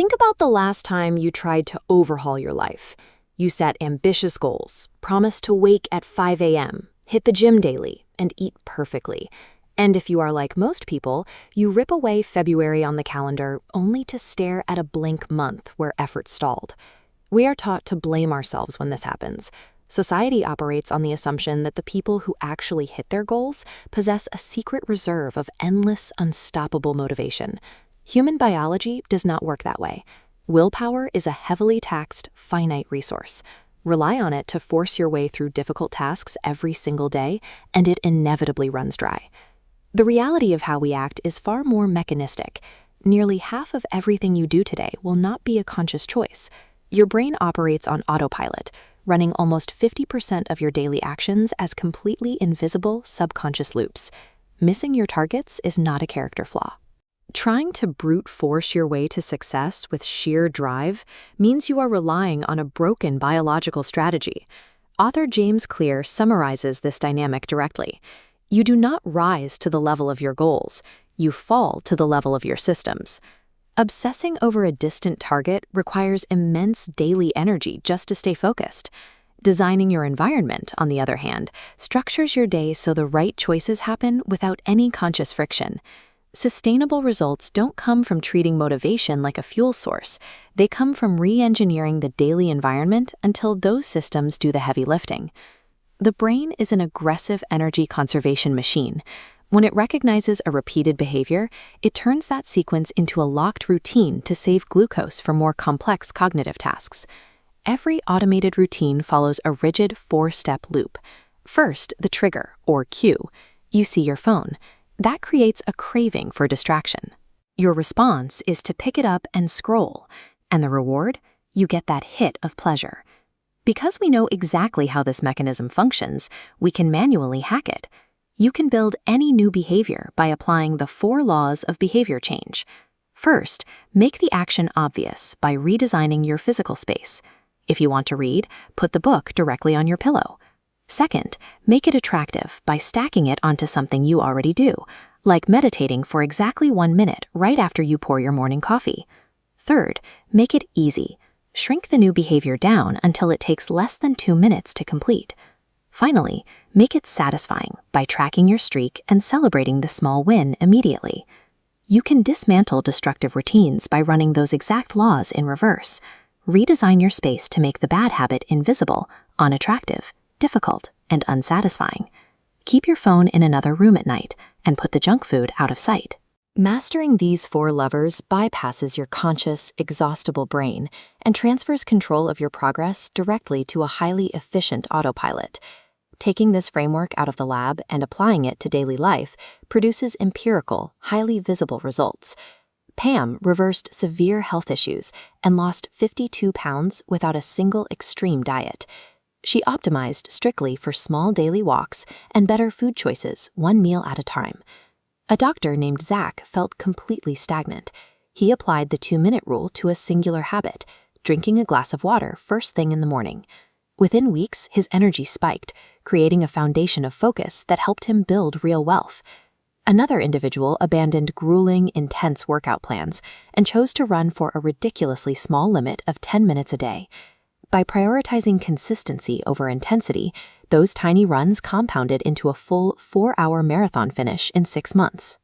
Think about the last time you tried to overhaul your life. You set ambitious goals, promised to wake at 5 a.m., hit the gym daily, and eat perfectly. And if you are like most people, you rip away February on the calendar only to stare at a blank month where effort stalled. We are taught to blame ourselves when this happens. Society operates on the assumption that the people who actually hit their goals possess a secret reserve of endless, unstoppable motivation. Human biology does not work that way. Willpower is a heavily taxed, finite resource. Rely on it to force your way through difficult tasks every single day, and it inevitably runs dry. The reality of how we act is far more mechanistic. Nearly half of everything you do today will not be a conscious choice. Your brain operates on autopilot, running almost 50% of your daily actions as completely invisible subconscious loops. Missing your targets is not a character flaw. Trying to brute force your way to success with sheer drive means you are relying on a broken biological strategy. Author James Clear summarizes this dynamic directly. You do not rise to the level of your goals, you fall to the level of your systems. Obsessing over a distant target requires immense daily energy just to stay focused. Designing your environment, on the other hand, structures your day so the right choices happen without any conscious friction. Sustainable results don't come from treating motivation like a fuel source. They come from re-engineering the daily environment until those systems do the heavy lifting. The brain is an aggressive energy conservation machine. When it recognizes a repeated behavior, it turns that sequence into a locked routine to save glucose for more complex cognitive tasks. Every automated routine follows a rigid 4-step loop. First, the trigger, or cue. You see your phone. That creates a craving for distraction. Your response is to pick it up and scroll. And the reward? You get that hit of pleasure. Because we know exactly how this mechanism functions, we can manually hack it. You can build any new behavior by applying the 4 laws of behavior change. First, make the action obvious by redesigning your physical space. If you want to read, put the book directly on your pillow. Second, make it attractive by stacking it onto something you already do, like meditating for exactly 1 minute right after you pour your morning coffee. Third, make it easy. Shrink the new behavior down until it takes less than 2 minutes to complete. Finally, make it satisfying by tracking your streak and celebrating the small win immediately. You can dismantle destructive routines by running those exact laws in reverse. Redesign your space to make the bad habit invisible, unattractive, difficult, and unsatisfying. Keep your phone in another room at night and put the junk food out of sight. Mastering these 4 levers bypasses your conscious, exhaustible brain and transfers control of your progress directly to a highly efficient autopilot. Taking this framework out of the lab and applying it to daily life produces empirical, highly visible results. Pam reversed severe health issues and lost 52 pounds without a single extreme diet. She optimized strictly for small daily walks and better food choices 1 meal at a time. A doctor named Zach felt completely stagnant. He applied the 2-minute rule to a singular habit, drinking a glass of water first thing in the morning. Within weeks, his energy spiked, creating a foundation of focus that helped him build real wealth. Another individual abandoned grueling, intense workout plans and chose to run for a ridiculously small limit of 10 minutes a day. By prioritizing consistency over intensity, those tiny runs compounded into a full 4-hour marathon finish in 6 months.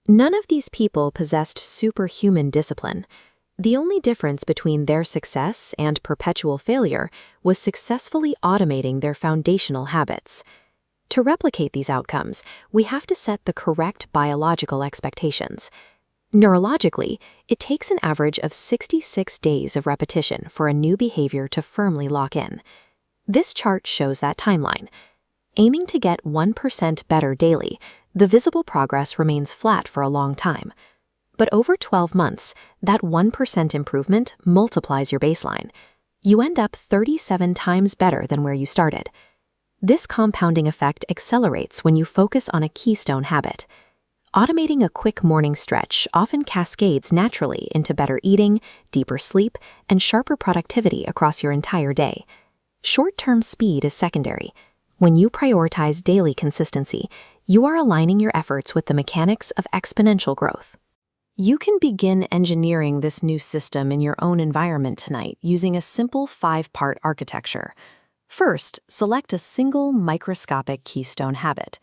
None of these people possessed superhuman discipline. The only difference between their success and perpetual failure was successfully automating their foundational habits. To replicate these outcomes, we have to set the correct biological expectations. Neurologically, it takes an average of 66 days of repetition for a new behavior to firmly lock in. This chart shows that timeline. Aiming to get 1% better daily, the visible progress remains flat for a long time. But over 12 months, that 1% improvement multiplies your baseline. You end up 37 times better than where you started. This compounding effect accelerates when you focus on a keystone habit. Automating a quick morning stretch often cascades naturally into better eating, deeper sleep, and sharper productivity across your entire day. Short-term speed is secondary. When you prioritize daily consistency, you are aligning your efforts with the mechanics of exponential growth. You can begin engineering this new system in your own environment tonight using a simple 5-part architecture. First, select a single microscopic keystone habit.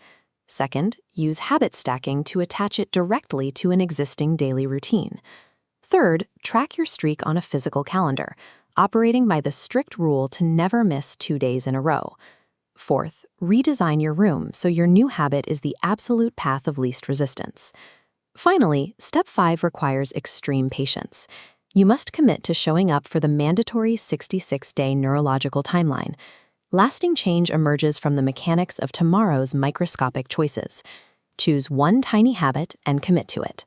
Second, use habit stacking to attach it directly to an existing daily routine. Third, track your streak on a physical calendar, operating by the strict rule to never miss 2 days in a row. Fourth, redesign your room so your new habit is the absolute path of least resistance. Finally, step 5 requires extreme patience. You must commit to showing up for the mandatory 66-day neurological timeline. Lasting change emerges from the mechanics of tomorrow's microscopic choices. Choose one tiny habit and commit to it.